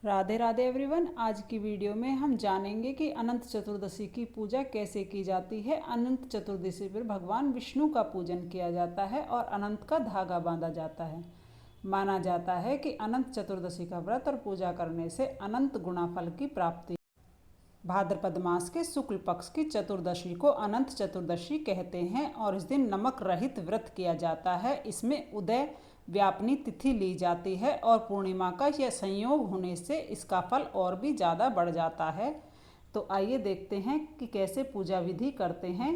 Radhe Radhe everyone. आज की video में हम जानेंगे कि अनंत चतुर्दशी की पूजा कैसे की जाती है। अनंत चतुर्दशी पर भगवान विष्णु का पूजन किया जाता है और अनंत का धागा बांधा जाता है। माना जाता है कि अनंत चतुर्दशी का व्रत और पूजा करने से अनंत गुणा फल की प्राप्ति। भाद्रपद मास के शुक्ल पक्ष की चतुर्दशी को अनंत चतुर्दशी कहते हैं और इस दिन नमक रहित व्रत किया जाता है। इसमें उदय व्यापनी तिथि ली जाती है और पूर्णिमा का यह संयोग होने से इसका फल और भी ज़्यादा बढ़ जाता है। तो आइए देखते हैं कि कैसे पूजा विधि करते हैं।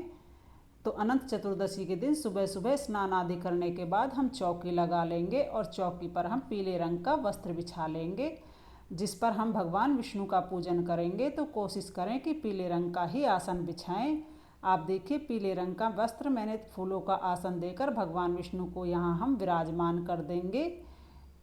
तो अनंत चतुर्दशी के दिन सुबह सुबह स्नान आदि करने के बाद हम चौकी लगा लेंगे और चौकी पर हम पीले रंग का वस्त्र बिछा लेंगे जिस पर हम भगवान विष्णु का पूजन करेंगे। तो कोशिश करें कि पीले रंग का ही आसन बिछाएं। आप देखिए, पीले रंग का वस्त्र मैंने फूलों का आसन देकर भगवान विष्णु को यहाँ हम विराजमान कर देंगे।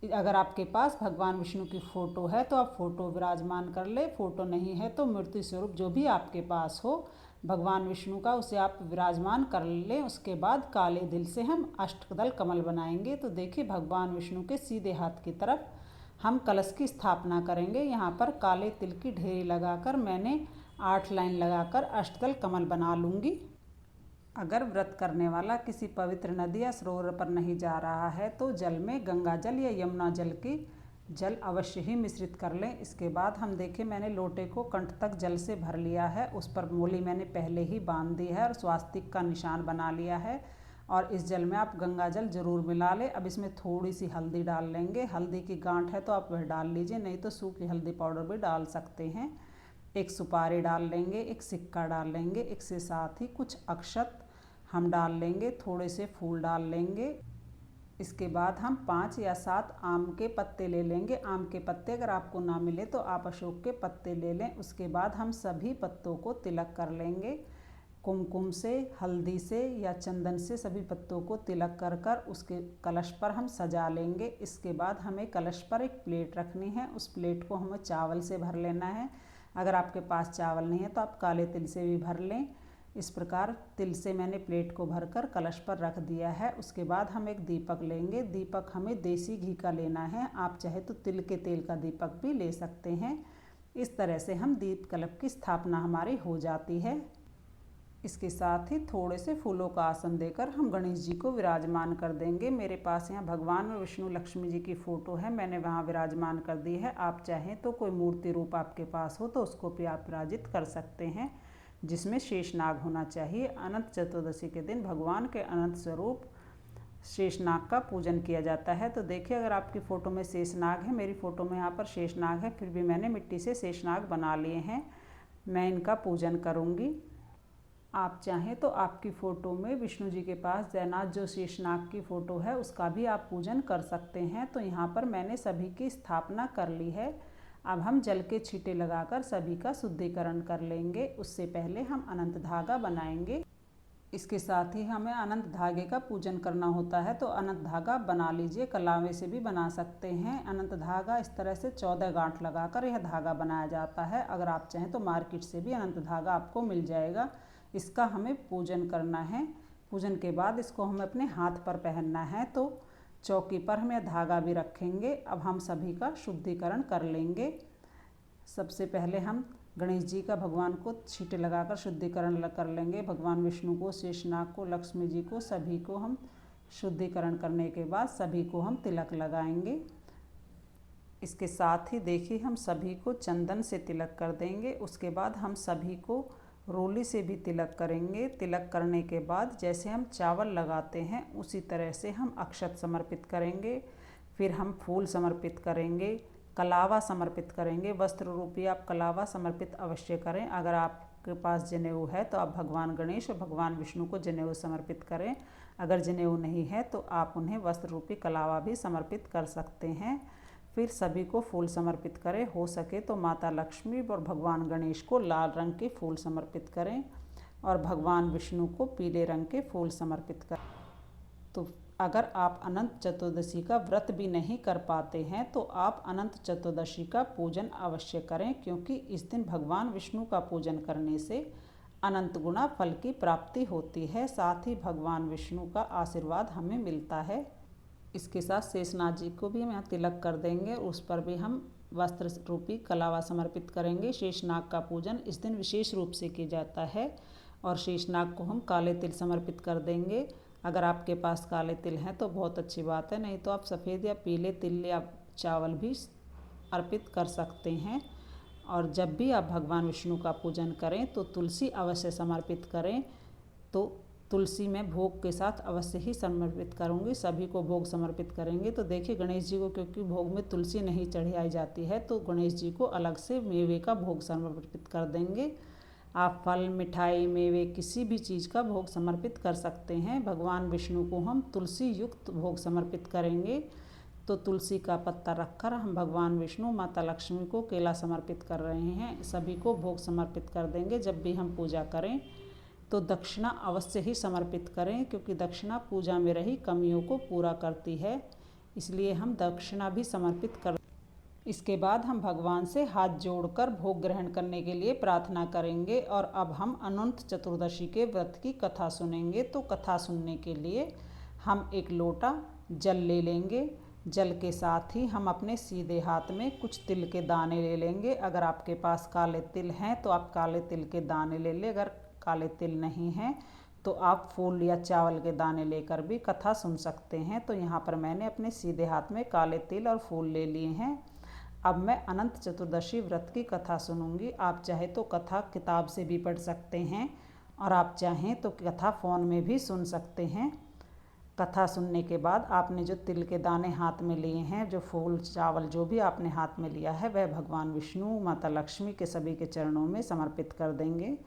अगर आपके पास भगवान विष्णु की फ़ोटो है तो आप फ़ोटो विराजमान कर ले, फ़ोटो नहीं है तो मूर्ति स्वरूप जो भी आपके पास हो भगवान विष्णु का उसे आप विराजमान कर लें। उसके बाद काले तिल से हम अष्टदल कमल बनाएंगे। तो देखिए, भगवान विष्णु के सीधे हाथ की तरफ हम कलश की स्थापना करेंगे। यहाँ पर काले तिल की ढेरी लगाकर मैंने 8 लाइन लगाकर अष्टदल कमल बना लूँगी। अगर व्रत करने वाला किसी पवित्र नदी या सरोवर पर नहीं जा रहा है तो जल में गंगा जल या यमुना जल की जल अवश्य ही मिश्रित कर लें। इसके बाद हम देखें, मैंने लोटे को कंठ तक जल से भर लिया है। उस पर मूली मैंने पहले ही बांध दी है और स्वास्तिक का निशान बना लिया है। और इस जल में आप गंगा जल ज़रूर मिला लें। अब इसमें थोड़ी सी हल्दी डाल लेंगे। हल्दी की गांठ है तो आप वह डाल लीजिए, नहीं तो सूखी हल्दी पाउडर भी डाल सकते हैं। एक सुपारी डाल लेंगे, एक सिक्का डाल लेंगे, इसके साथ ही कुछ अक्षत हम डाल लेंगे, थोड़े से फूल डाल लेंगे। इसके बाद हम 5 या 7 आम के पत्ते ले लेंगे। आम के पत्ते अगर आपको ना मिले तो आप अशोक के पत्ते ले लें। उसके बाद हम सभी पत्तों को तिलक कर लेंगे। कुमकुम से, हल्दी से या चंदन से सभी पत्तों को तिलक कर कर उसके कलश पर हम सजा लेंगे। इसके बाद हमें कलश पर एक प्लेट रखनी है। उस प्लेट को हमें चावल से भर लेना है। अगर आपके पास चावल नहीं है तो आप काले तिल से भी भर लें। इस प्रकार तिल से मैंने प्लेट को भरकर कलश पर रख दिया है। उसके बाद हम एक दीपक लेंगे। दीपक हमें देसी घी का लेना है, आप चाहे तो तिल के तेल का दीपक भी ले सकते हैं। इस तरह से हम दीप कलश की स्थापना हमारी हो जाती है। इसके साथ ही थोड़े से फूलों का आसन देकर हम गणेश जी को विराजमान कर देंगे। मेरे पास यहाँ भगवान और विष्णु लक्ष्मी जी की फ़ोटो है, मैंने वहाँ विराजमान कर दी है। आप चाहें तो कोई मूर्ति रूप आपके पास हो तो उसको भी आप विराजित कर सकते हैं, जिसमें शेषनाग होना चाहिए। अनंत चतुर्दशी के दिन भगवान के अनंत स्वरूप शेषनाग का पूजन किया जाता है। तो देखिए, अगर आपकी फ़ोटो में शेषनाग है, मेरी फ़ोटो में यहाँ पर शेषनाग है, फिर भी मैंने मिट्टी से शेषनाग बना लिए हैं। मैं इनका पूजन करूँगी। आप चाहें तो आपकी फ़ोटो में विष्णु जी के पास जयनाथ जो शेषनाग की फ़ोटो है उसका भी आप पूजन कर सकते हैं। तो यहाँ पर मैंने सभी की स्थापना कर ली है। अब हम जल के छींटे लगाकर सभी का शुद्धिकरण कर लेंगे। उससे पहले हम अनंत धागा बनाएंगे। इसके साथ ही हमें अनंत धागे का पूजन करना होता है। तो अनंत धागा बना लीजिए, कलावे से भी बना सकते हैं। अनंत धागा इस तरह से 14 गांठ लगाकर यह धागा बनाया जाता है। अगर आप चाहें तो मार्केट से भी अनंत धागा आपको मिल जाएगा। इसका हमें पूजन करना है। पूजन के बाद इसको हमें अपने हाथ पर पहनना है। तो चौकी पर हम यह धागा भी रखेंगे। अब हम सभी का शुद्धिकरण कर लेंगे। सबसे पहले हम गणेश जी का भगवान को छींटे लगाकर शुद्धिकरण कर लेंगे। भगवान विष्णु को, शेषनाग को, लक्ष्मी जी को, सभी को हम शुद्धिकरण करने के बाद सभी को हम तिलक लगाएंगे। इसके साथ ही देखिए, हम सभी को चंदन से तिलक कर देंगे। उसके बाद हम सभी को रोली से भी तिलक करेंगे। तिलक करने के बाद जैसे हम चावल लगाते हैं उसी तरह से हम अक्षत समर्पित करेंगे। फिर हम फूल समर्पित करेंगे, कलावा समर्पित करेंगे। वस्त्र रूपी आप कलावा समर्पित अवश्य करें। अगर आपके पास जनेऊ है तो आप भगवान गणेश और भगवान विष्णु को जनेऊ समर्पित करें। अगर जनेऊ नहीं है तो आप उन्हें वस्त्र रूपी कलावा भी समर्पित कर सकते हैं। फिर सभी को फूल समर्पित करें। हो सके तो माता लक्ष्मी और भगवान गणेश को लाल रंग के फूल समर्पित करें और भगवान विष्णु को पीले रंग के फूल समर्पित करें। तो अगर आप अनंत चतुर्दशी का व्रत भी नहीं कर पाते हैं तो आप अनंत चतुर्दशी का पूजन अवश्य करें, क्योंकि इस दिन भगवान विष्णु का पूजन करने से अनंत गुना फल की प्राप्ति होती है। साथ ही भगवान विष्णु का आशीर्वाद हमें मिलता है। इसके साथ शेषनाग जी को भी हम यहाँ तिलक कर देंगे। उस पर भी हम वस्त्र रूपी कलावा समर्पित करेंगे। शेषनाग का पूजन इस दिन विशेष रूप से किया जाता है और शेषनाग को हम काले तिल समर्पित कर देंगे। अगर आपके पास काले तिल हैं तो बहुत अच्छी बात है, नहीं तो आप सफ़ेद या पीले तिल या चावल भी अर्पित कर सकते हैं। और जब भी आप भगवान विष्णु का पूजन करें तो तुलसी अवश्य समर्पित करें। तो तुलसी मैं भोग के साथ अवश्य ही समर्पित करूँगी, सभी को भोग समर्पित करेंगे। तो देखिए गणेश जी को क्योंकि भोग में तुलसी नहीं चढ़ाई जाती है तो गणेश जी को अलग से मेवे का भोग समर्पित कर देंगे। आप फल, मिठाई, मेवे किसी भी चीज़ का भोग समर्पित कर सकते हैं। भगवान विष्णु को हम तुलसी युक्त भोग समर्पित करेंगे। तो तुलसी का पत्ता रखकर हम भगवान विष्णु, माता लक्ष्मी को केला समर्पित कर रहे हैं। सभी को भोग समर्पित कर देंगे। जब भी हम पूजा करें तो दक्षिणा अवश्य ही समर्पित करें, क्योंकि दक्षिणा पूजा में रही कमियों को पूरा करती है, इसलिए हम दक्षिणा भी समर्पित कर। इसके बाद हम भगवान से हाथ जोड़कर भोग ग्रहण करने के लिए प्रार्थना करेंगे। और अब हम अनंत चतुर्दशी के व्रत की कथा सुनेंगे। तो कथा सुनने के लिए हम एक लोटा जल ले लेंगे। जल के साथ ही हम अपने सीधे हाथ में कुछ तिल के दाने ले लेंगे। अगर आपके पास काले तिल हैं तो आप काले तिल के दाने ले लें। अगर काले तिल नहीं हैं तो आप फूल या चावल के दाने लेकर भी कथा सुन सकते हैं। तो यहाँ पर मैंने अपने सीधे हाथ में काले तिल और फूल ले लिए हैं। अब मैं अनंत चतुर्दशी व्रत की कथा सुनूंगी। आप चाहे तो कथा किताब से भी पढ़ सकते हैं और आप चाहें तो कथा फ़ोन में भी सुन सकते हैं। कथा सुनने के बाद आपने जो तिल के दाने हाथ में लिए हैं, जो फूल, चावल जो भी आपने हाथ में लिया है, वह भगवान विष्णु, माता लक्ष्मी के सभी के चरणों में समर्पित कर देंगे।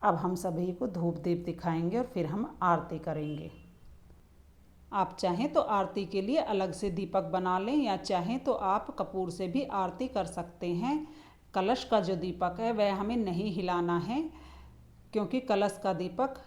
अब हम सभी को धूप दीप दिखाएंगे और फिर हम आरती करेंगे। आप चाहें तो आरती के लिए अलग से दीपक बना लें या चाहें तो आप कपूर से भी आरती कर सकते हैं। कलश का जो दीपक है वह हमें नहीं हिलाना है, क्योंकि कलश का दीपक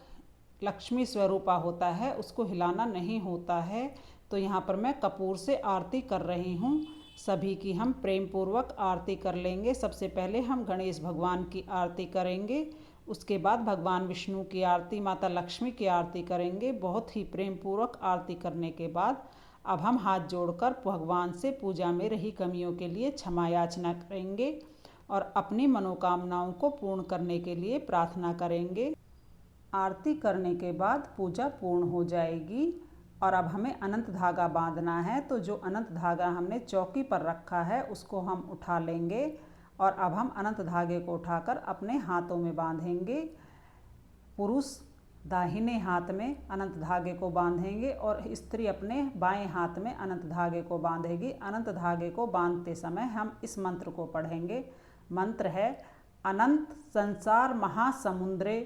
लक्ष्मी स्वरूपा होता है, उसको हिलाना नहीं होता है। तो यहाँ पर मैं कपूर से आरती कर रही हूँ। सभी की हम प्रेम पूर्वक आरती कर लेंगे। सबसे पहले हम गणेश भगवान की आरती करेंगे, उसके बाद भगवान विष्णु की आरती, माता लक्ष्मी की आरती करेंगे। बहुत ही प्रेम पूर्वक आरती करने के बाद अब हम हाथ जोड़कर भगवान से पूजा में रही कमियों के लिए क्षमा याचना करेंगे और अपनी मनोकामनाओं को पूर्ण करने के लिए प्रार्थना करेंगे। आरती करने के बाद पूजा पूर्ण हो जाएगी और अब हमें अनंत धागा बांधना है। तो जो अनंत धागा हमने चौकी पर रखा है उसको हम उठा लेंगे और अब हम अनंत धागे को उठाकर अपने हाथों में बांधेंगे। पुरुष दाहिने हाथ में अनंत धागे को बांधेंगे और स्त्री अपने बाएं हाथ में अनंत धागे को बांधेगी। अनंत धागे को बांधते समय हम इस मंत्र को पढ़ेंगे। मंत्र है अनंत संसार महासमुद्रे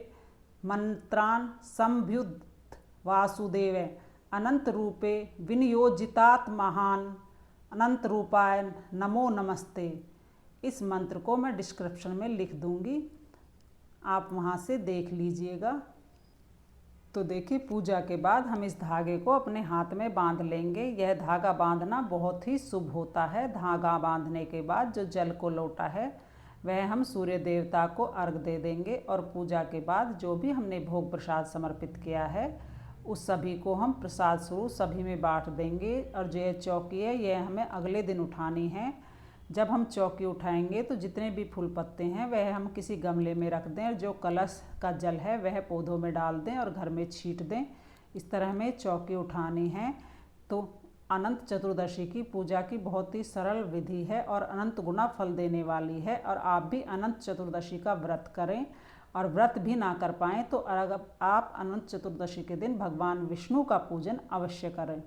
मंत्रान संभ्युत वासुदेव अनंत रूपे विनियोजितात महान अनंत रूपाय नमो नमस्ते। इस मंत्र को मैं डिस्क्रिप्शन में लिख दूंगी, आप वहाँ से देख लीजिएगा। तो देखिए पूजा के बाद हम इस धागे को अपने हाथ में बांध लेंगे। यह धागा बांधना बहुत ही शुभ होता है। धागा बांधने के बाद जो जल को लोटा है वह हम सूर्य देवता को अर्घ दे देंगे और पूजा के बाद जो भी हमने भोग प्रसाद समर्पित किया है उस सभी को हम प्रसाद स्वरूप सभी में बांट देंगे। और जो ये चौकी है यह हमें अगले दिन उठानी है। जब हम चौकी उठाएंगे तो जितने भी फूल पत्ते हैं वह हम किसी गमले में रख दें और जो कलश का जल है वह पौधों में डाल दें और घर में छींट दें। इस तरह हमें चौकी उठानी है। तो अनंत चतुर्दशी की पूजा की बहुत ही सरल विधि है और अनंत गुना फल देने वाली है। और आप भी अनंत चतुर्दशी का व्रत करें और व्रत भी ना कर पाएँ तो अगर आप अनंत चतुर्दशी के दिन भगवान विष्णु का पूजन अवश्य करें।